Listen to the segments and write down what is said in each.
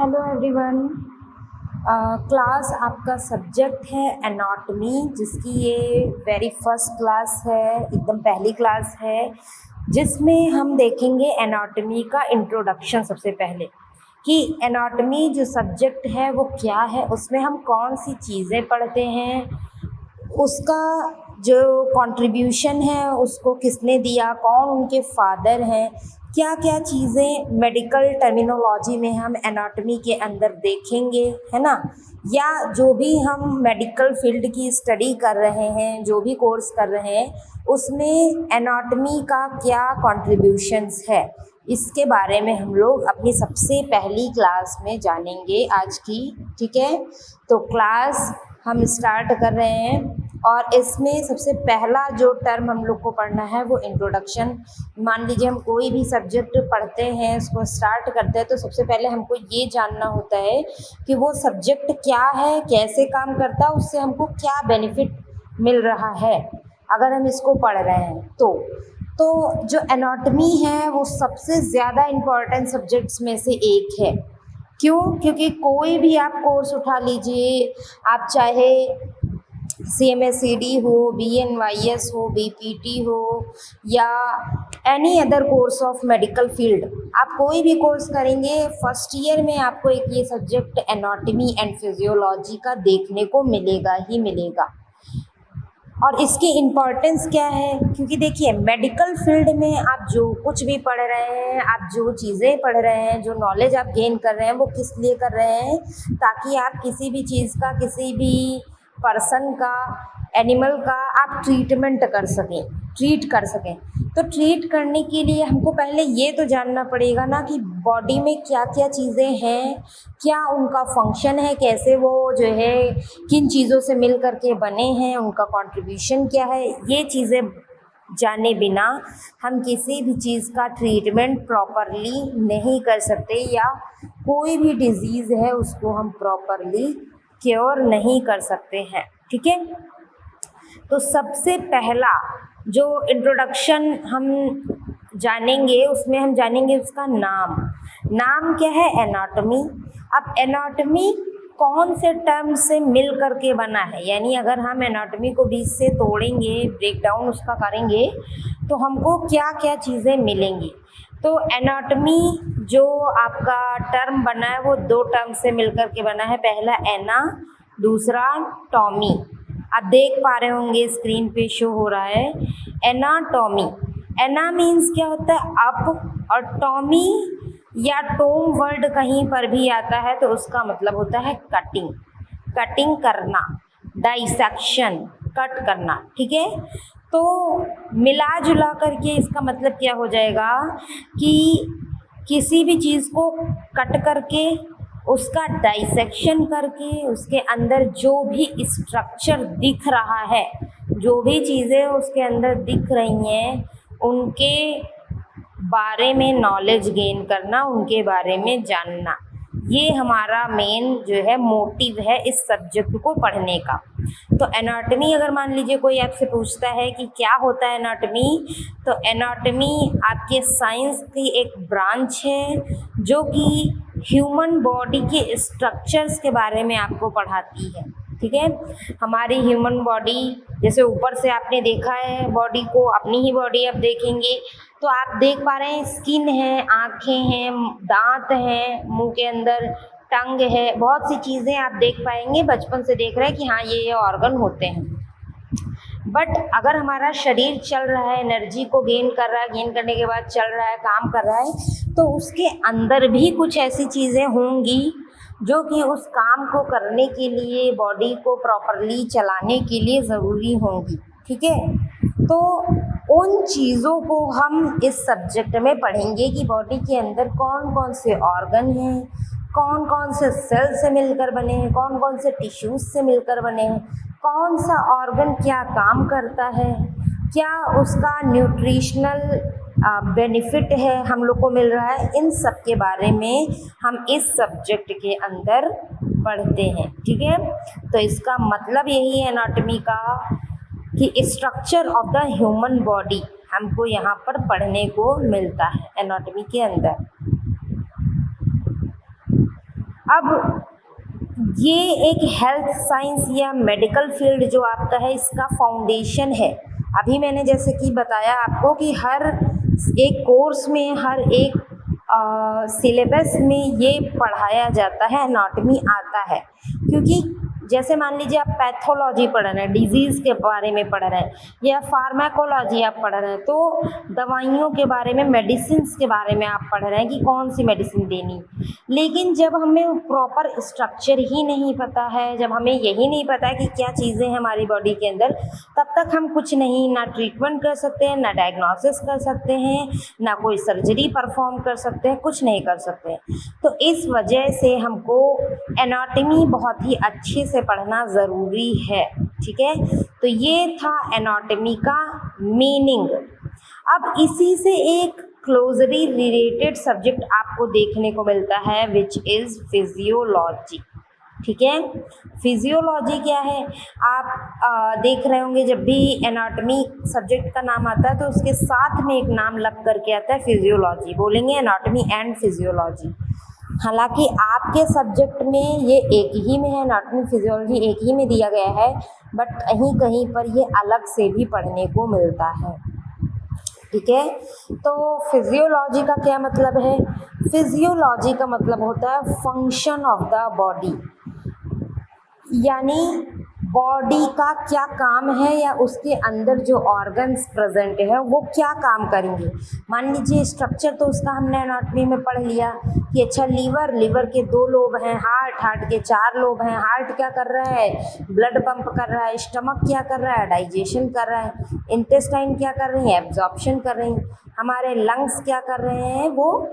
Hello everyone. Class आपका subject है anatomy, जिसकी ये वेरी फर्स्ट क्लास है, एकदम पहली क्लास है, जिसमें हम देखेंगे एनाटॉमी का इंट्रोडक्शन। सबसे पहले कि एनाटॉमी जो सब्जेक्ट है वो क्या है, उसमें हम कौन सी चीज़ें पढ़ते हैं, उसका जो कंट्रीब्यूशन है उसको किसने दिया, कौन उनके फादर हैं, क्या क्या चीज़ें मेडिकल टर्मिनोलॉजी में हम एनाटॉमी के अंदर देखेंगे, है ना। या जो भी हम मेडिकल फील्ड की स्टडी कर रहे हैं, जो भी कोर्स कर रहे हैं, उसमें एनाटॉमी का क्या कंट्रीब्यूशंस है, इसके बारे में हम लोग अपनी सबसे पहली क्लास में जानेंगे आज की। ठीक है, तो क्लास हम स्टार्ट कर रहे हैं और इसमें सबसे पहला जो टर्म हम लोग को पढ़ना है वो इंट्रोडक्शन। मान लीजिए हम कोई भी सब्जेक्ट पढ़ते हैं, उसको स्टार्ट करते हैं, तो सबसे पहले हमको ये जानना होता है कि वो सब्जेक्ट क्या है, कैसे काम करता है, उससे हमको क्या बेनिफिट मिल रहा है अगर हम इसको पढ़ रहे हैं। तो जो एनाटॉमी है वो सबसे ज़्यादा इम्पॉर्टेंट सब्जेक्ट्स में से एक है। क्यों? क्योंकि कोई भी आप कोर्स उठा लीजिए, आप चाहे CMSCD हो, BNYS हो, BPT हो, या any other course of medical field, आप कोई भी कोर्स करेंगे, फर्स्ट ईयर में आपको एक ये सब्जेक्ट एनाटॉमी एंड फिजियोलॉजी का देखने को मिलेगा ही मिलेगा। और इसकी इम्पॉर्टेंस क्या है? क्योंकि देखिए मेडिकल फील्ड में आप जो कुछ भी पढ़ रहे हैं, आप जो चीज़ें पढ़ रहे हैं, जो नॉलेज आप गेन कर रहे हैं, वो किस लिए कर रहे हैं? ताकि आप किसी भी चीज़ का, किसी भी पर्सन का, एनिमल का आप ट्रीट कर सकें। तो ट्रीट करने के लिए हमको पहले ये तो जानना पड़ेगा ना कि बॉडी में क्या क्या चीज़ें हैं, क्या उनका फंक्शन है, कैसे वो जो है किन चीज़ों से मिल कर के बने हैं, उनका कंट्रीब्यूशन क्या है। ये चीज़ें जाने बिना हम किसी भी चीज़ का ट्रीटमेंट प्रॉपरली नहीं कर सकते, या कोई भी डिज़ीज़ है उसको हम प्रॉपरली क्योर नहीं कर सकते हैं। ठीक है, तो सबसे पहला जो इंट्रोडक्शन हम जानेंगे, उसमें हम जानेंगे उसका नाम क्या है? एनाटॉमी। अब एनाटॉमी कौन से टर्म से मिल करके बना है, यानी अगर हम एनाटॉमी को बीच से तोड़ेंगे, ब्रेक डाउन उसका करेंगे, तो हमको क्या क्या चीज़ें मिलेंगी। तो एनाटॉमी जो आपका टर्म बना है वो दो टर्म से मिल करके बना है। पहला एना, दूसरा टॉमी। आप देख पा रहे होंगे स्क्रीन पे शो हो रहा है एनाटॉमी। एना मीन्स क्या होता है? अप, और टॉमी या टोम वर्ड कहीं पर भी आता है तो उसका मतलब होता है कटिंग करना, डाइसेक्शन, कट करना। ठीक है, तो मिला जुला करके इसका मतलब क्या हो जाएगा कि किसी भी चीज़ को कट करके, उसका डाइसेक्शन करके, उसके अंदर जो भी स्ट्रक्चर दिख रहा है, जो भी चीज़ें उसके अंदर दिख रही हैं, उनके बारे में नॉलेज गेन करना, उनके बारे में जानना, ये हमारा मेन जो है मोटिव है इस सब्जेक्ट को पढ़ने का। तो एनाटॉमी, अगर मान लीजिए कोई आपसे पूछता है कि क्या होता है एनाटॉमी, तो एनाटॉमी आपके साइंस की एक ब्रांच है जो कि ह्यूमन बॉडी के स्ट्रक्चर्स के बारे में आपको पढ़ाती है। ठीक है, हमारी ह्यूमन बॉडी, जैसे ऊपर से आपने देखा है बॉडी को, अपनी ही बॉडी आप देखेंगे तो आप देख पा रहे हैं स्किन है, आँखें हैं, दांत हैं, मुंह के अंदर टंग है, बहुत सी चीज़ें आप देख पाएंगे, बचपन से देख रहे हैं कि हाँ ये ऑर्गन होते हैं। बट अगर हमारा शरीर चल रहा है, एनर्जी को गेन कर रहा है, गेन करने के बाद चल रहा है, काम कर रहा है, तो उसके अंदर भी कुछ ऐसी चीज़ें होंगी जो कि उस काम को करने के लिए, बॉडी को प्रॉपरली चलाने के लिए ज़रूरी होंगी। ठीक है, तो उन चीज़ों को हम इस सब्जेक्ट में पढ़ेंगे कि बॉडी के अंदर कौन कौन से ऑर्गन हैं, कौन कौन से सेल से मिलकर बने हैं, कौन कौन से टिश्यूज़ से मिलकर बने हैं, कौन सा ऑर्गन क्या काम करता है, क्या उसका न्यूट्रिशनल बेनिफिट है हम लोग को मिल रहा है, इन सब के बारे में हम इस सब्जेक्ट के अंदर पढ़ते हैं। ठीक है, तो इसका मतलब यही है एनाटॉमी का कि structure of the human body हमको यहाँ पर पढ़ने को मिलता है एनाटॉमी के अंदर। अब ये एक हेल्थ साइंस या मेडिकल फील्ड जो आपका है इसका फाउंडेशन है। अभी मैंने जैसे कि बताया आपको कि हर एक कोर्स में हर एक सिलेबस में ये पढ़ाया जाता है, एनाटॉमी आता है। क्योंकि जैसे मान लीजिए आप पैथोलॉजी पढ़ रहे हैं, डिजीज़ के बारे में पढ़ रहे हैं, या फार्माकोलॉजी आप पढ़ रहे हैं, तो दवाइयों के बारे में, मेडिसिन्स के बारे में आप पढ़ रहे हैं कि कौन सी मेडिसिन देनी। लेकिन जब हमें प्रॉपर स्ट्रक्चर ही नहीं पता है, जब हमें यही नहीं पता है कि क्या चीज़ें हैं हमारी बॉडी के अंदर, तब तक हम कुछ नहीं, ना ट्रीटमेंट कर सकते हैं, ना डायग्नोसिस कर सकते हैं, ना कोई सर्जरी परफॉर्म कर सकते हैं, कुछ नहीं कर सकते हैं। तो इस वजह से हमको एनाटॉमी बहुत ही अच्छे से पढ़ना ज़रूरी है। ठीक है, तो ये था एनाटॉमी का मीनिंग। अब इसी से एक क्लोजली रिलेटेड सब्जेक्ट आपको देखने को मिलता है विच इज़ फिजियोलॉजी। ठीक है, फिजियोलॉजी क्या है? आप देख रहे होंगे जब भी एनाटॉमी सब्जेक्ट का नाम आता है तो उसके साथ में एक नाम लग करके आता है फिजियोलॉजी, बोलेंगे एनाटॉमी एंड फिजियोलॉजी। हालांकि आपके सब्जेक्ट में ये एक ही में है, एनाटॉमी फिजियोलॉजी एक ही में दिया गया है, बट कहीं कहीं पर ये अलग से भी पढ़ने को मिलता है। ठीक है, तो फिजियोलॉजी का क्या मतलब है? फिजियोलॉजी का मतलब होता है फंक्शन ऑफ द बॉडी, यानी बॉडी का क्या काम है या उसके अंदर जो ऑर्गन्स प्रेजेंट है वो क्या काम करेंगे। मान लीजिए स्ट्रक्चर तो उसका हमने एनाटॉमी में पढ़ लिया कि अच्छा लीवर के 2 लोब हैं, हार्ट के 4 लोब हैं। हार्ट क्या कर रहा है? ब्लड पंप कर रहा है। स्टमक क्या कर रहा है? डाइजेशन कर रहा है। इंटेस्टाइन क्या कर रही है? एब्जॉर्प्शन कर रही हैं। हमारे लंग्स क्या कर रहे हैं? वो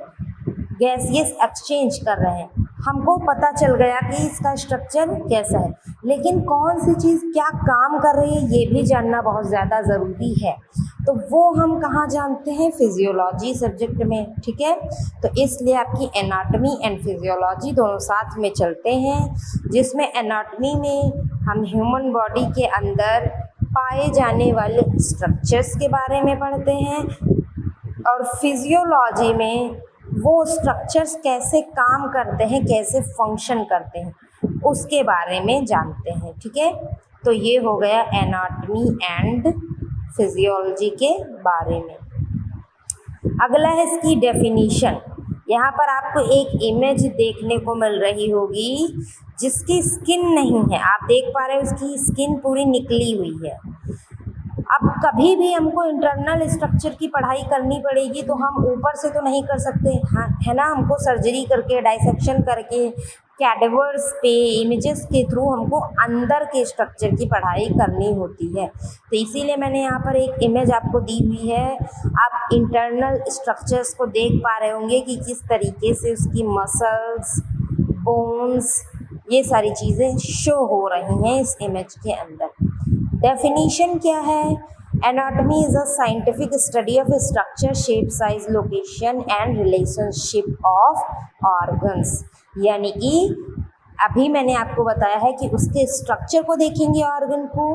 गैसियस एक्सचेंज कर रहे हैं। हमको पता चल गया कि इसका स्ट्रक्चर कैसा है, लेकिन कौन सी चीज़ क्या काम कर रही है ये भी जानना बहुत ज़्यादा ज़रूरी है। तो वो हम कहाँ जानते हैं? फिजियोलॉजी सब्जेक्ट में। ठीक है, तो इसलिए आपकी एनाटॉमी एंड फिजियोलॉजी दोनों साथ में चलते हैं, जिसमें एनाटॉमी में हम ह्यूमन बॉडी के अंदर पाए जाने वाले स्ट्रक्चर्स के बारे में पढ़ते हैं, और फिजियोलॉजी में वो स्ट्रक्चर्स कैसे काम करते हैं, कैसे फंक्शन करते हैं, उसके बारे में जानते हैं। ठीक है, तो ये हो गया एनाटॉमी एंड फिजियोलॉजी के बारे में। अगला है इसकी डेफिनीशन। यहाँ पर आपको एक इमेज देखने को मिल रही होगी जिसकी स्किन नहीं है, आप देख पा रहे हो उसकी स्किन पूरी निकली हुई है। अब कभी भी हमको इंटरनल स्ट्रक्चर की पढ़ाई करनी पड़ेगी तो हम ऊपर से तो नहीं कर सकते, हाँ है ना, हमको सर्जरी करके, डाइसेक्शन करके, कैडेवर्स पे इमेजेस के थ्रू हमको अंदर के स्ट्रक्चर की पढ़ाई करनी होती है। तो इसीलिए मैंने यहाँ पर एक इमेज आपको दी हुई है। आप इंटरनल स्ट्रक्चर्स को देख पा रहे होंगे कि किस तरीके से उसकी मसल्स, बोन्स, ये सारी चीज़ें शो हो रही हैं इस इमेज के अंदर। डेफिनीशन क्या है? Anatomy is a scientific study of structure, shape, size, location and relationship of organs. यानी कि अभी मैंने आपको बताया है कि उसके स्ट्रक्चर को देखेंगे ऑर्गन को,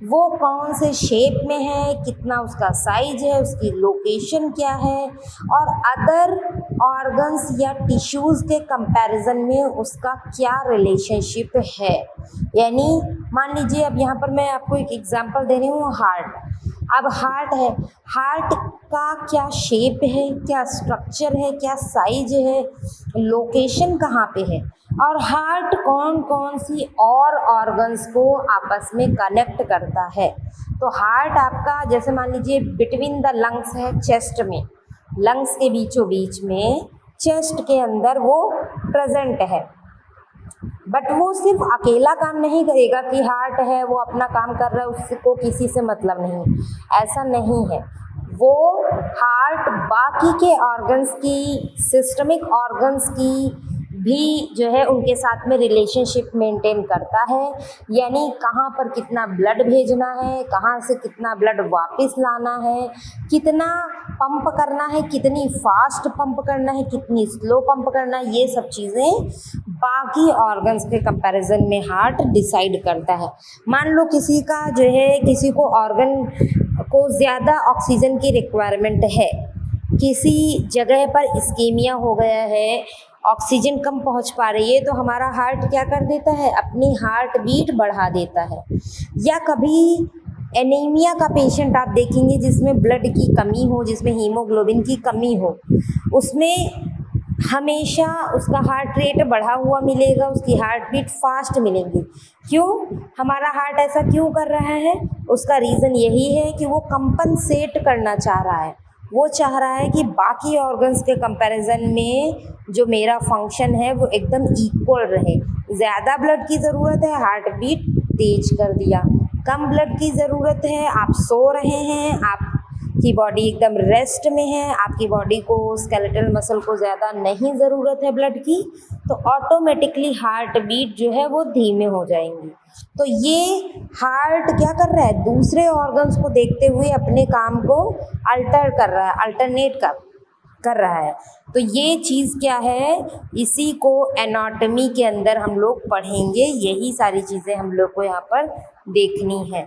वो कौन से शेप में है, कितना उसका साइज है, उसकी लोकेशन क्या है, और अदर ऑर्गन्स या टिश्यूज़ के कंपैरिजन में उसका क्या रिलेशनशिप है। यानी मान लीजिए अब यहाँ पर मैं आपको एक एग्जांपल दे रही हूँ, हार्ट। अब हार्ट है, हार्ट का क्या शेप है, क्या स्ट्रक्चर है, क्या साइज है, लोकेशन कहाँ पे है, और हार्ट कौन कौन सी और ऑर्गन्स को आपस में कनेक्ट करता है। तो हार्ट आपका जैसे मान लीजिए बिटवीन द लंग्स है, चेस्ट में, लंग्स के बीचों बीच में, चेस्ट के अंदर वो प्रेजेंट है। बट वो सिर्फ अकेला काम नहीं करेगा कि हार्ट है वो अपना काम कर रहा है, उसको किसी से मतलब नहीं, ऐसा नहीं है। वो हार्ट बाकी के ऑर्गन्स की, सिस्टमिक ऑर्गन्स की भी जो है उनके साथ में रिलेशनशिप मेंटेन करता है। यानी कहाँ पर कितना ब्लड भेजना है, कहाँ से कितना ब्लड वापस लाना है, कितना पंप करना है, कितनी फास्ट पंप करना है, कितनी स्लो पंप करना है, ये सब चीज़ें बाकी ऑर्गन्स के कंपैरिजन में हार्ट डिसाइड करता है। मान लो किसी का जो है, किसी को ऑर्गन को ज़्यादा ऑक्सीजन की रिक्वायरमेंट है, किसी जगह पर इस्कीमिया हो गया है ऑक्सीजन कम पहुंच पा रही है तो हमारा हार्ट क्या कर देता है, अपनी हार्ट बीट बढ़ा देता है। या कभी एनीमिया का पेशेंट आप देखेंगे जिसमें ब्लड की कमी हो, जिसमें हीमोग्लोबिन की कमी हो, उसमें हमेशा उसका हार्ट रेट बढ़ा हुआ मिलेगा, उसकी हार्ट बीट फास्ट मिलेंगी। क्यों? हमारा हार्ट ऐसा क्यों कर रहा है? उसका रीज़न यही है कि वो कंपनसेट करना चाह रहा है। वो चाह रहा है कि बाकी ऑर्गन्स के कंपैरिजन में जो मेरा फंक्शन है वो एकदम इक्वल रहे। ज़्यादा ब्लड की ज़रूरत है, हार्ट बीट तेज कर दिया। कम ब्लड की ज़रूरत है, आप सो रहे हैं, आपकी बॉडी एकदम रेस्ट में है, आपकी बॉडी को, स्केलेटल मसल को ज़्यादा नहीं ज़रूरत है ब्लड की, तो ऑटोमेटिकली हार्ट बीट जो है वो धीमे हो जाएंगी। तो ये हार्ट क्या कर रहा है, दूसरे ऑर्गन्स को देखते हुए अपने काम को अल्टर कर रहा है, अल्टरनेट कर रहा है। तो ये चीज़ क्या है, इसी को एनाटॉमी के अंदर हम लोग पढ़ेंगे। यही सारी चीज़ें हम लोग को यहाँ पर देखनी है।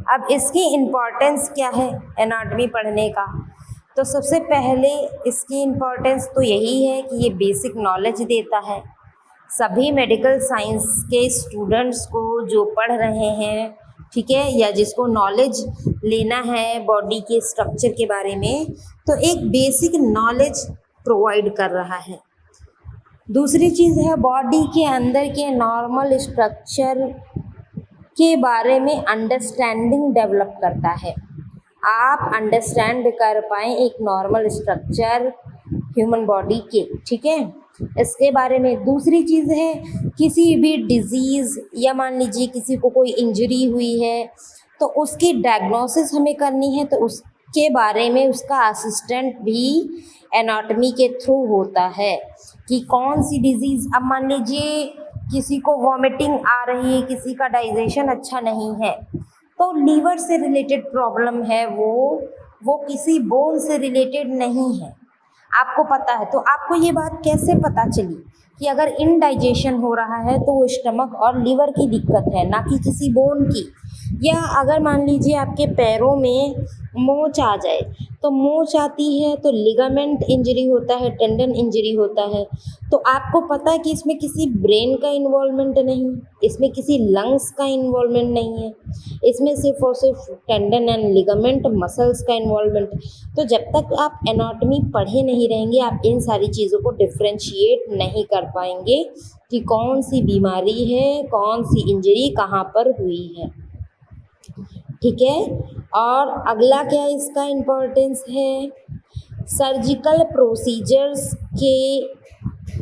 अब इसकी इम्पोर्टेंस क्या है एनाटॉमी पढ़ने का? तो सबसे पहले इसकी इम्पोर्टेंस तो यही है कि ये बेसिक नॉलेज देता है। सभी मेडिकल साइंस के स्टूडेंट्स को जो पढ़ रहे हैं, ठीक है, या जिसको नॉलेज लेना है बॉडी के स्ट्रक्चर के बारे में, तो एक बेसिक नॉलेज प्रोवाइड कर रहा है। दूसरी चीज़ है बॉडी के अंदर के नॉर्मल स्ट्रक्चर के बारे में अंडरस्टैंडिंग डेवलप करता है। आप अंडरस्टैंड कर पाएँ एक नॉर्मल स्ट्रक्चर ह्यूमन बॉडी के, ठीक है, इसके बारे में। दूसरी चीज़ है किसी भी डिज़ीज़ या मान लीजिए किसी को कोई इंजरी हुई है तो उसकी डायग्नोसिस हमें करनी है, तो उसके बारे में उसका असिस्टेंट भी एनाटॉमी के थ्रू होता है कि कौन सी डिज़ीज़, अब मान लीजिए किसी को वॉमिटिंग आ रही है, किसी का डाइजेशन अच्छा नहीं है, तो लीवर से रिलेटेड प्रॉब्लम है, वो किसी बोन से रिलेटेड नहीं है, आपको पता है। तो आपको ये बात कैसे पता चली कि अगर इनडाइजेशन हो रहा है तो वो स्टमक और लीवर की दिक्कत है, ना कि किसी बोन की। या अगर मान लीजिए आपके पैरों में मोच आ जाए, तो मोच आती है तो लिगामेंट इंजरी होता है, टेंडन इंजरी होता है, तो आपको पता है कि इसमें किसी ब्रेन का इन्वॉल्वमेंट नहीं, इसमें किसी लंग्स का इन्वॉल्वमेंट नहीं है, इसमें सिर्फ और सिर्फ टेंडन एंड लिगामेंट मसल्स का इन्वॉल्वमेंट। तो जब तक आप एनाटॉमी पढ़े नहीं रहेंगे, आप इन सारी चीज़ों को डिफ्रेंशिएट नहीं कर पाएंगे कि कौन सी बीमारी है, कौन सी इंजरी कहाँ पर हुई है, ठीक है। और अगला क्या इसका इम्पोर्टेंस है, सर्जिकल प्रोसीजर्स के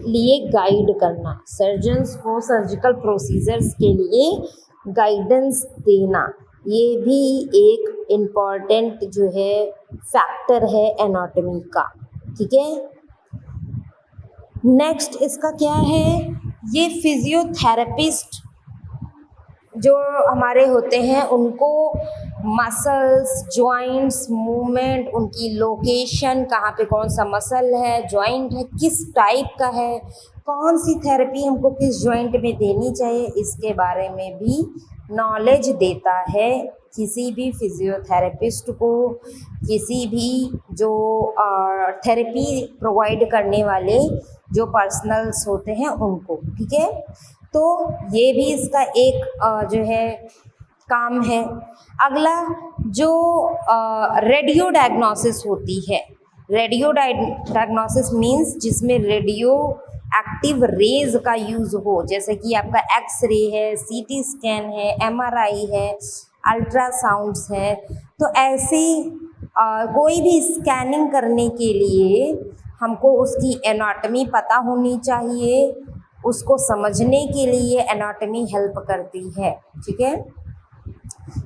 लिए गाइड करना, सर्जन्स को सर्जिकल प्रोसीजर्स के लिए गाइडेंस देना, ये भी एक इम्पॉर्टेंट जो है फैक्टर है एनाटॉमी का, ठीक है। नेक्स्ट इसका क्या है, ये फिजियोथेरेपिस्ट जो हमारे होते हैं उनको मसल्स, जॉइंट्स, मूवमेंट, उनकी लोकेशन, कहाँ पे कौन सा मसल है, जॉइंट है, किस टाइप का है, कौन सी थेरेपी हमको किस जॉइंट में देनी चाहिए, इसके बारे में भी नॉलेज देता है किसी भी फिजियोथेरेपिस्ट को, किसी भी जो थेरेपी प्रोवाइड करने वाले जो पर्सनल्स होते हैं उनको, ठीक है। तो ये भी इसका एक जो है काम है। अगला जो रेडियो डायग्नोसिस होती है, रेडियो डायग्नोसिस मीन्स जिसमें रेडियो एक्टिव रेज का यूज़ हो, जैसे कि आपका एक्सरे है, सीटी स्कैन है, एमआरआई है, अल्ट्रासाउंड्स है। तो ऐसी कोई भी स्कैनिंग करने के लिए हमको उसकी एनाटॉमी पता होनी चाहिए, उसको समझने के लिए एनाटॉमी हेल्प करती है, ठीक है,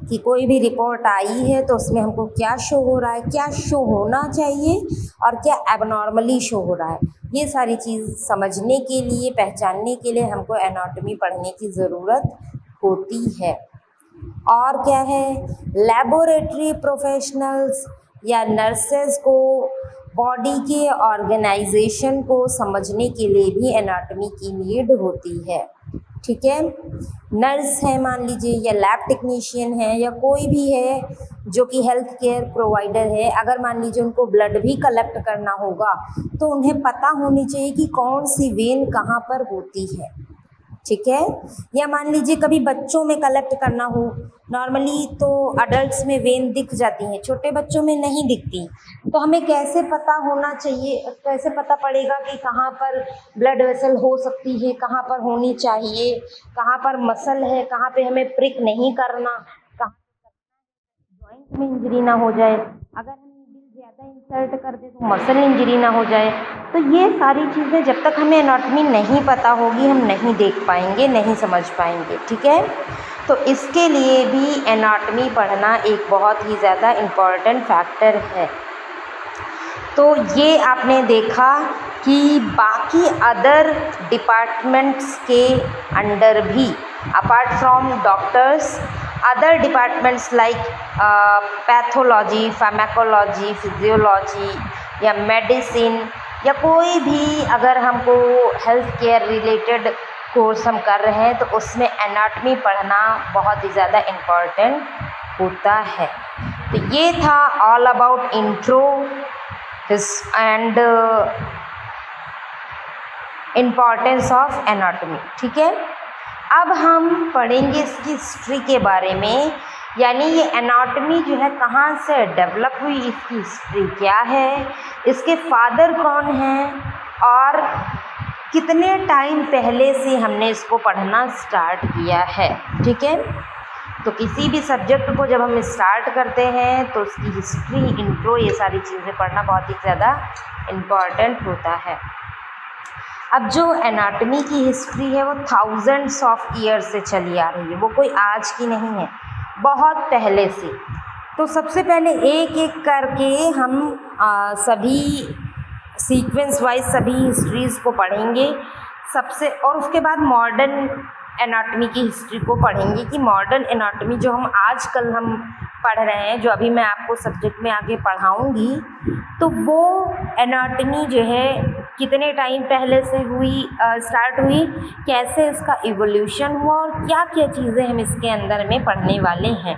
कि कोई भी रिपोर्ट आई है तो उसमें हमको क्या शो हो रहा है, क्या शो होना चाहिए और क्या एबनॉर्मली शो हो रहा है, ये सारी चीज़ समझने के लिए, पहचानने के लिए हमको एनाटॉमी पढ़ने की ज़रूरत होती है। और क्या है, लैबोरेटरी प्रोफेशनल्स या नर्सेस को बॉडी के ऑर्गेनाइजेशन को समझने के लिए भी एनाटॉमी की नीड होती है। ठीक है। नर्स है मान लीजिए, या लैब टेक्नीशियन है, या कोई भी है जो कि हेल्थ केयर प्रोवाइडर है, अगर मान लीजिए उनको ब्लड भी कलेक्ट करना होगा तो उन्हें पता होनी चाहिए कि कौन सी वेन कहाँ पर होती है, ठीक है। या मान लीजिए कभी बच्चों में कलेक्ट करना हो, नॉर्मली तो अडल्ट्स में वेन दिख जाती हैं, छोटे बच्चों में नहीं दिखती, तो हमें कैसे पता होना चाहिए, कैसे पता पड़ेगा कि कहाँ पर ब्लड वेसल हो सकती है, कहाँ पर होनी चाहिए, कहाँ पर मसल है, कहाँ पे हमें प्रिक नहीं करना, कहाँ जॉइंट में इंजरी ना हो जाए, अगर हम नीडल ज़्यादा इंसर्ट कर दे तो मसल इंजरी ना हो जाए। तो ये सारी चीज़ें जब तक हमें एनाटॉमी नहीं पता होगी हम नहीं देख पाएंगे, नहीं समझ पाएंगे, ठीक है। तो इसके लिए भी एनाटॉमी पढ़ना एक बहुत ही ज़्यादा इम्पॉर्टेंट फैक्टर है। तो ये आपने देखा कि बाकी अदर डिपार्टमेंट्स के अंडर भी, apart from doctors, other departments like pathology, pharmacology, physiology या मेडिसिन, या कोई भी अगर हमको हेल्थ केयर रिलेटेड कोर्स हम कर रहे हैं तो उसमें एनाटॉमी पढ़ना बहुत ही ज़्यादा इम्पॉर्टेंट होता है। तो ये था all about intro and importance of anatomy, ठीक है। अब हम पढ़ेंगे इसकी हिस्ट्री के बारे में, यानी ये एनाटॉमी जो है कहाँ से डेवलप हुई, इसकी हिस्ट्री क्या है, इसके फादर कौन हैं और कितने टाइम पहले से हमने इसको पढ़ना स्टार्ट किया है, ठीक है। तो किसी भी सब्जेक्ट को जब हम स्टार्ट करते हैं तो उसकी हिस्ट्री, इंट्रो, ये सारी चीज़ें पढ़ना बहुत ही ज़्यादा इम्पॉर्टेंट होता है। अब जो एनाटॉमी की हिस्ट्री है वो थाउजेंड्स ऑफ ईयर्स से चली आ रही है, वो कोई आज की नहीं है, बहुत पहले से। तो सबसे पहले एक एक करके हम सभी सीक्वेंस वाइज सभी हिस्ट्रीज़ को पढ़ेंगे सबसे, और उसके बाद मॉडर्न एनाटॉमी की हिस्ट्री को पढ़ेंगे कि मॉडर्न एनाटॉमी जो हम आजकल हम पढ़ रहे हैं, जो अभी मैं आपको सब्जेक्ट में आगे पढ़ाऊंगी, तो वो एनाटॉमी जो है कितने टाइम पहले से हुई, स्टार्ट हुई, कैसे इसका इवोल्यूशन हुआ और क्या क्या चीज़ें हम इसके अंदर में पढ़ने वाले हैं,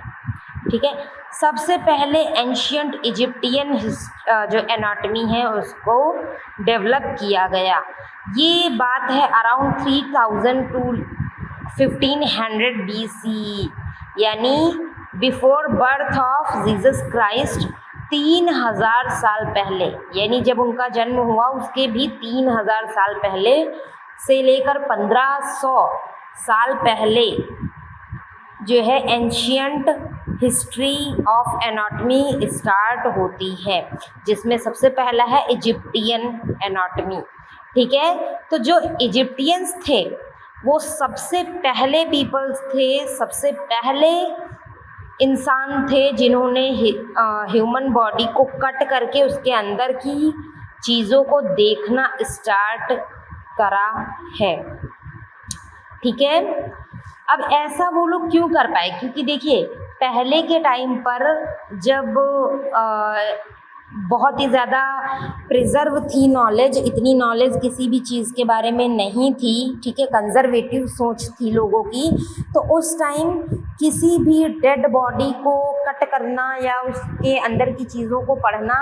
ठीक है। सबसे पहले एंशियंट इजिप्टियन जो एनाटॉमी है उसको डेवलप किया गया। ये बात है अराउंड 3000 टू 1500 BC, यानी before birth of Jesus Christ, 3000 साल पहले, यानी जब उनका जन्म हुआ उसके भी 3000 साल पहले से लेकर 1500 साल पहले जो है ancient history of anatomy start होती है, जिसमें सबसे पहला है इजिप्टियन एनाटॉमी, ठीक है। तो जो इजिप्टियंस थे वो सबसे पहले पीपल्स थे, सबसे पहले इंसान थे जिन्होंने ह्यूमन बॉडी को कट करके उसके अंदर की चीज़ों को देखना स्टार्ट करा है, ठीक है। अब ऐसा वो लोग क्यों कर पाए, क्योंकि देखिए पहले के टाइम पर जब बहुत ही ज़्यादा प्रिजर्व थी नॉलेज, इतनी नॉलेज किसी भी चीज़ के बारे में नहीं थी, ठीक है, कंजर्वेटिव सोच थी लोगों की, तो उस टाइम किसी भी डेड बॉडी को कट करना या उसके अंदर की चीज़ों को पढ़ना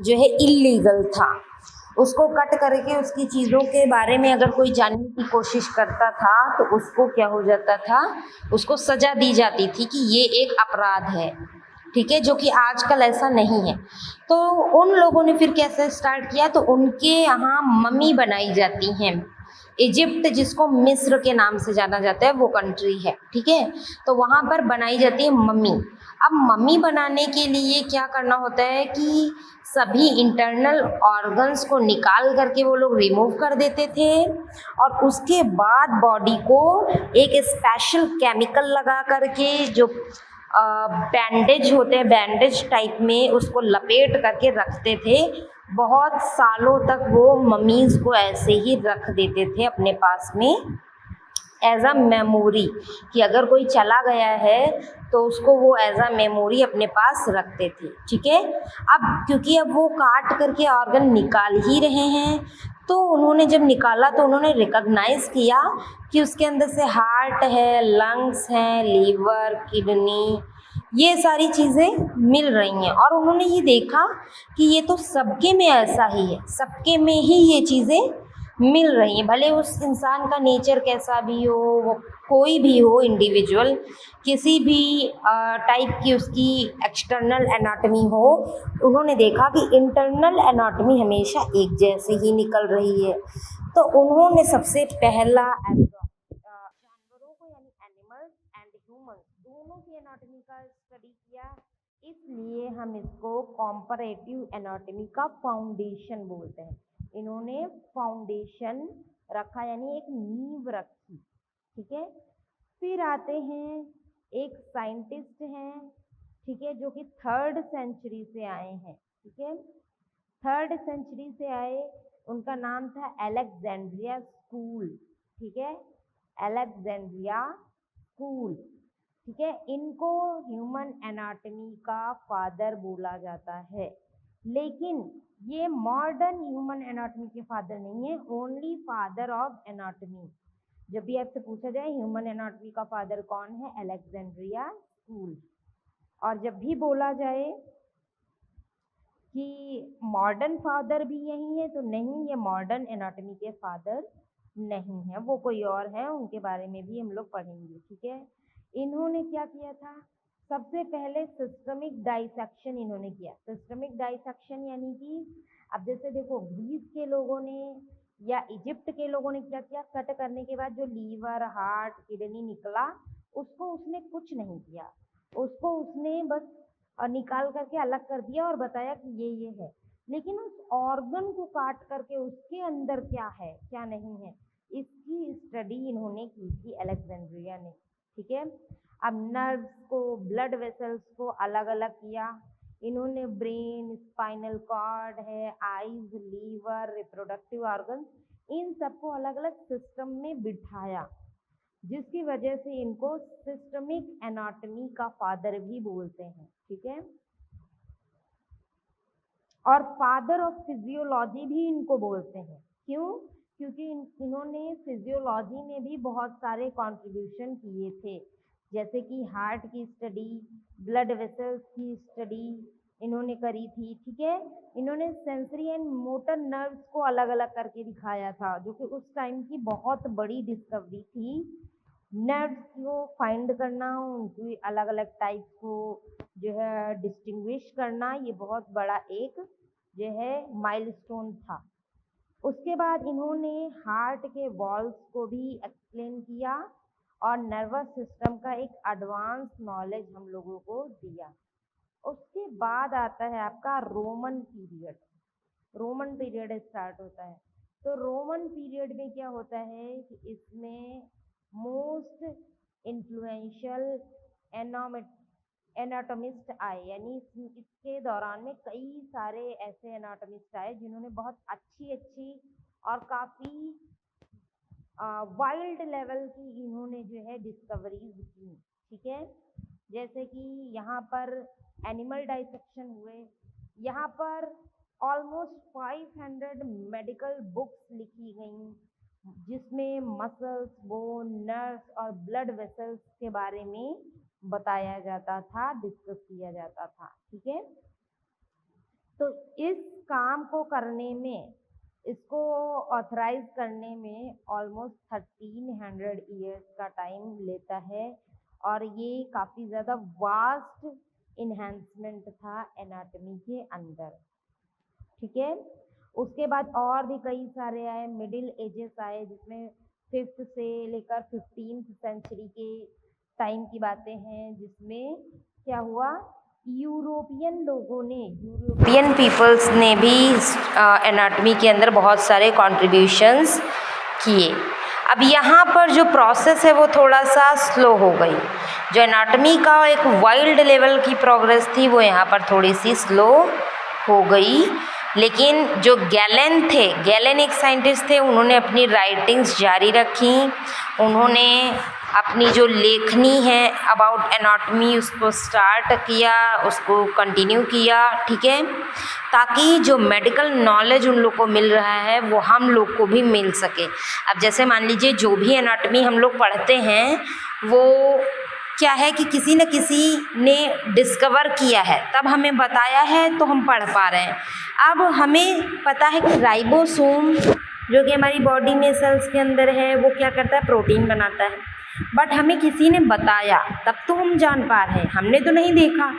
जो है इल्लीगल था। उसको कट करके उसकी चीज़ों के बारे में अगर कोई जानने की कोशिश करता था तो उसको क्या हो जाता था, उसको सज़ा दी जाती थी कि ये एक अपराध है, ठीक है, जो कि आजकल ऐसा नहीं है। तो उन लोगों ने फिर कैसे स्टार्ट किया, तो उनके यहाँ मम्मी बनाई जाती हैं। इजिप्ट जिसको मिस्र के नाम से जाना जाता है वो कंट्री है, ठीक है, तो वहाँ पर बनाई जाती है मम्मी। अब मम्मी बनाने के लिए क्या करना होता है कि सभी इंटरनल ऑर्गन्स को निकाल करके वो लोग रिमूव कर देते थे और उसके बाद बॉडी को एक स्पेशल केमिकल लगा करके जो बैंडेज होते हैं, बैंडेज टाइप में उसको लपेट करके रखते थे। बहुत सालों तक वो मम्मीज़ को ऐसे ही रख देते थे अपने पास में एज अ मेमोरी, कि अगर कोई चला गया है तो उसको वो एज अ मेमोरी अपने पास रखते थे, ठीक है। अब क्योंकि अब वो काट करके ऑर्गन निकाल ही रहे हैं तो उन्होंने जब निकाला तो उन्होंने रिकॉग्नाइज़ किया कि उसके अंदर से हार्ट है, लंग्स हैं, लीवर, किडनी, ये सारी चीज़ें मिल रही हैं। और उन्होंने ये देखा कि ये तो सबके में ऐसा ही है, सबके में ही ये चीज़ें मिल रही हैं, भले उस इंसान का नेचर कैसा भी हो, वो कोई भी हो इंडिविजुअल, किसी भी टाइप की उसकी एक्सटर्नल एनाटमी हो। उन्होंने देखा कि इंटरनल एनाटमी हमेशा एक जैसे ही निकल रही है। तो उन्होंने सबसे पहला जानवरों को यानी एनिमल्स एंड ह्यूमंस दोनों की एनाटमी का स्टडी किया। इसलिए हम इसको कॉम्परेटिव एनाटमी का फाउंडेशन बोलते हैं। इन्होंने फाउंडेशन रखा यानी एक नींव रखी, ठीक है। फिर आते हैं एक साइंटिस्ट हैं, ठीक है, जो कि 3rd सेंचुरी से आए हैं, ठीक है, 3rd सेंचुरी से आए। उनका नाम था अलेक्जेंड्रिया स्कूल, ठीक है, अलेक्जेंड्रिया स्कूल, ठीक है। इनको ह्यूमन एनाटमी का फादर बोला जाता है, लेकिन ये मॉडर्न ह्यूमन एनाटमी के फादर नहीं है, ओनली फादर ऑफ एनाटमी। जब भी आपसे पूछा जाए ह्यूमन एनाटमी का फादर कौन है, अलेक्जेंड्रिया स्कूल। और जब भी बोला जाए कि मॉडर्न फादर भी यही है, तो नहीं, ये मॉडर्न एनाटमी के फादर नहीं है, वो कोई और है, उनके बारे में भी हम लोग पढ़ेंगे, ठीक है। इन्होंने क्या किया था, सबसे पहले सिस्टमिक डाइसेक्शन इन्होंने किया। सिस्टमिक डाइसेक्शन यानी कि अब जैसे देखो ग्रीस के लोगों ने या इजिप्ट के लोगों ने क्या किया, कट करने के बाद जो लीवर, हार्ट, किडनी निकला, उसको उसने कुछ नहीं किया, उसको उसने बस निकाल करके अलग कर दिया और बताया कि ये है। लेकिन उस ऑर्गन को काट करके उसके अंदर क्या है क्या नहीं है, इसकी स्टडी इन्होंने की थी अलेक्जेंड्रिया ने, ठीक है। अब नर्व्स को, ब्लड वेसल्स को अलग अलग किया इन्होंने। ब्रेन, स्पाइनल कॉर्ड है, आईज, लीवर, रिप्रोडक्टिव ऑर्गन, इन सबको अलग अलग सिस्टम में बिठाया, जिसकी वजह से इनको सिस्टमिक एनाटमी का फादर भी बोलते हैं, ठीक है। और फादर ऑफ फिजियोलॉजी भी इनको बोलते हैं। क्यों? क्योंकि इन्होंने फिजियोलॉजी में भी बहुत सारे कंट्रीब्यूशन किए थे, जैसे कि हार्ट की स्टडी, ब्लड वेसल्स की स्टडी इन्होंने करी थी, ठीक है। इन्होंने सेंसरी एंड मोटर नर्व्स को अलग अलग करके दिखाया था, जो कि उस टाइम की बहुत बड़ी डिस्कवरी थी। नर्व्स को फाइंड करना, उनकी अलग अलग टाइप्स को जो है डिस्टिंग्विश करना, ये बहुत बड़ा एक जो है माइलस्टोन था। उसके बाद इन्होंने हार्ट के वॉल्व्स को भी एक्सप्लेन किया और नर्वस सिस्टम का एक एडवांस नॉलेज हम लोगों को दिया। उसके बाद आता है आपका Roman period. Roman period start होता है। तो रोमन पीरियड में क्या होता है कि इसमें मोस्ट इन्फ्लुएंशियल एनाटोमिस्ट आए, यानी इसके दौरान में कई सारे ऐसे एनाटोमिस्ट आए जिन्होंने बहुत अच्छी और काफ़ी वाइल्ड लेवल की इन्होंने जो है डिस्कवरीज की, ठीक है। जैसे कि यहाँ पर एनिमल डाइसेक्शन हुए, यहाँ पर ऑलमोस्ट 500 मेडिकल बुक्स लिखी गई, जिसमें मसल्स, बोन, नर्व्स और ब्लड वेसल्स के बारे में बताया जाता था, डिस्कस किया जाता था, ठीक है। तो इस काम को करने में, इसको ऑथराइज करने में ऑलमोस्ट 1300 ईयर्स का टाइम लेता है, और ये काफ़ी ज़्यादा वास्ट इन्हेंसमेंट था एनाटमी के अंदर, ठीक है। उसके बाद और भी कई सारे आए, मिडिल एजेस आए, जिसमें 5th से लेकर 15th सेंचुरी के टाइम की बातें हैं, जिसमें क्या हुआ, यूरोपियन लोगों ने, यूरोपियन पीपल्स ने भी एनाटमी के अंदर बहुत सारे कॉन्ट्रीब्यूशंस किए। अब यहाँ पर जो प्रोसेस है वो थोड़ा सा स्लो हो गई। जो एनाटमी का एक वाइल्ड लेवल की प्रोग्रेस थी वो यहाँ पर थोड़ी सी स्लो हो गई। लेकिन जो गैलेन थे, गैलेन एक साइंटिस्ट थे, उन्होंने अपनी राइटिंग्स जारी रखी। उन्होंने अपनी जो लेखनी है अबाउट एनाटॉमी उसको स्टार्ट किया, उसको कंटिन्यू किया, ठीक है, ताकि जो मेडिकल नॉलेज उन लोग को मिल रहा है वो हम लोग को भी मिल सके। अब जैसे मान लीजिए जो भी एनाटॉमी हम लोग पढ़ते हैं वो क्या है कि किसी न किसी ने डिस्कवर किया है तब हमें बताया है तो हम पढ़ पा रहे हैं। अब हमें पता है कि राइबोसोम जो कि हमारी बॉडी में सेल्स के अंदर है वो क्या करता है, प्रोटीन बनाता है, बट हमें किसी ने बताया तब तो हम जान पा रहे हैं, हमने तो नहीं देखा।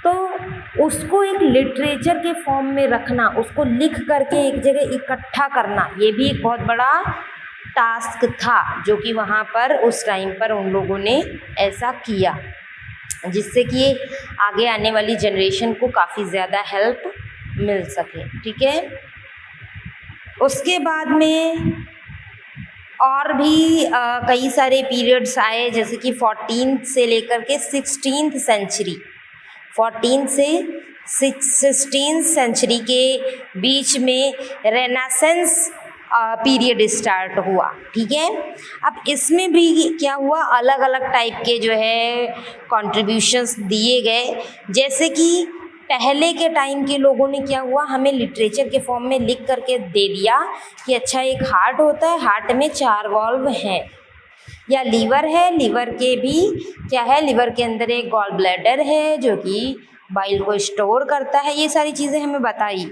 तो उसको एक लिटरेचर के फॉर्म में रखना, उसको लिख करके एक जगह इकट्ठा करना, ये भी एक बहुत बड़ा टास्क था जो कि वहाँ पर उस टाइम पर उन लोगों ने ऐसा किया, जिससे कि आगे आने वाली जनरेशन को काफ़ी ज़्यादा हेल्प मिल सके, ठीक है। उसके बाद में और भी कई सारे पीरियड्स आए, जैसे कि 14th से लेकर के 16th सेंचुरी, 14 से 16th सेंचुरी के बीच में रेनेसेंस पीरियड स्टार्ट हुआ, ठीक है। अब इसमें भी क्या हुआ, अलग अलग टाइप के जो है कंट्रीब्यूशंस दिए गए। जैसे कि पहले के टाइम के लोगों ने क्या हुआ, हमें लिटरेचर के फॉर्म में लिख करके दे दिया कि अच्छा एक हार्ट होता है, हार्ट में 4 वॉल्व हैं, या लीवर है, लीवर के भी क्या है, लीवर के अंदर एक गॉल ब्लैडर है जो कि बाइल को स्टोर करता है। ये सारी चीज़ें हमें बताई,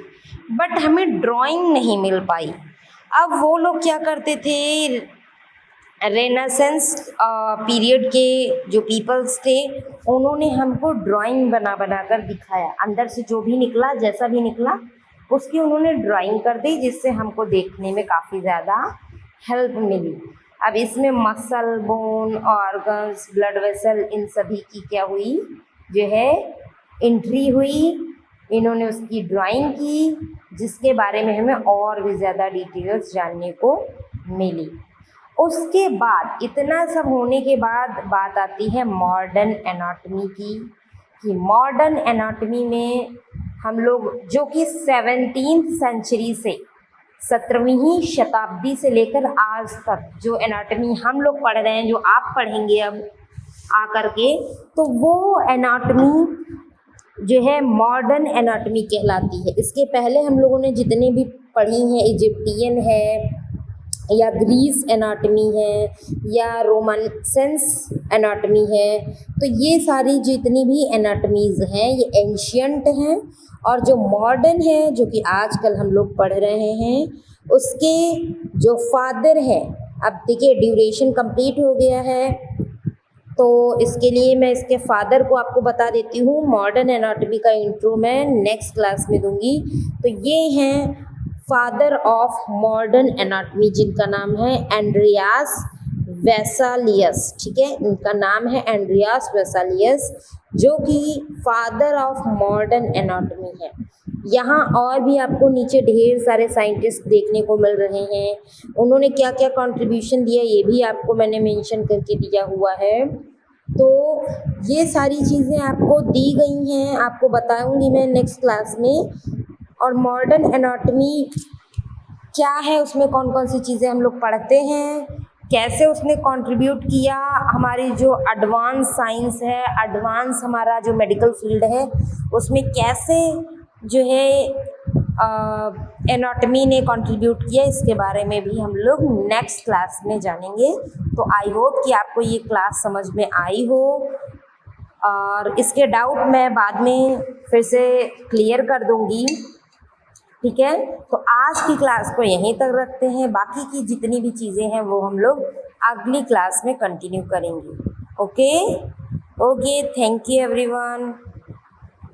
बट हमें ड्राइंग नहीं मिल पाई। अब वो लोग क्या करते थे, रेनेसेंस पीरियड के जो पीपल्स थे उन्होंने हमको ड्राइंग बना बना कर दिखाया, अंदर से जो भी निकला, जैसा भी निकला उसकी उन्होंने ड्राइंग कर दी, जिससे हमको देखने में काफ़ी ज़्यादा हेल्प मिली। अब इसमें muscle, bone, organs, blood vessel, इन सभी की क्या हुई, जो है एंट्री हुई, इन्होंने उसकी ड्राइंग की, जिसके बारे में हमें और भी ज़्यादा डिटेल्स जानने को मिली। उसके बाद इतना सब होने के बाद बात आती है मॉडर्न एनाटॉमी की, कि मॉडर्न एनाटॉमी में हम लोग जो कि 17th सेंचुरी से 17वीं शताब्दी से लेकर आज तक जो एनाटॉमी हम लोग पढ़ रहे हैं, जो आप पढ़ेंगे अब आकर के, तो वो एनाटॉमी जो है मॉडर्न एनाटॉमी कहलाती है। इसके पहले हम लोगों ने जितने भी पढ़ी हैं, इजिप्टियन है या ग्रीस एनाटॉमी है या रोमानसेंस एनाटॉमी है, तो ये सारी जितनी भी एनाटॉमीज़ हैं ये एंशियंट हैं, और जो मॉडर्न है जो कि आजकल हम लोग पढ़ रहे हैं उसके जो फादर हैं, अब देखिए ड्यूरेशन कंप्लीट हो गया है तो इसके लिए मैं इसके फादर को आपको बता देती हूँ। मॉडर्न एनाटॉमी का इंट्रो मैं नेक्स्ट क्लास में दूंगी। तो ये हैं फादर ऑफ मॉडर्न एनाटॉमी, जिनका नाम है एंड्रियास वेसालियस, ठीक है, इनका नाम है एंड्रियास वेसालियस, जो कि फादर ऑफ मॉडर्न एनाटॉमी है। यहाँ और भी आपको नीचे ढेर सारे साइंटिस्ट देखने को मिल रहे हैं, उन्होंने क्या क्या कंट्रीब्यूशन दिया ये भी आपको मैंने मेंशन करके दिया हुआ है। तो ये सारी चीज़ें आपको दी गई हैं, आपको बताऊंगी मैं नेक्स्ट क्लास में। और मॉडर्न एनाटॉमी क्या है, उसमें कौन कौन सी चीज़ें हम लोग पढ़ते हैं, कैसे उसने कंट्रीब्यूट किया हमारी जो एडवांस साइंस है, एडवांस हमारा जो मेडिकल फील्ड है उसमें कैसे जो है एनाटॉमी ने कंट्रीब्यूट किया, इसके बारे में भी हम लोग नेक्स्ट क्लास में जानेंगे। तो आई होप कि आपको ये क्लास समझ में आई हो, और इसके डाउट मैं बाद में फिर से क्लियर कर दूंगी, ठीक है। तो आज की क्लास को यहीं तक रखते हैं, बाकी की जितनी भी चीज़ें हैं वो हम लोग अगली क्लास में कंटिन्यू करेंगे। Okay, thank you everyone.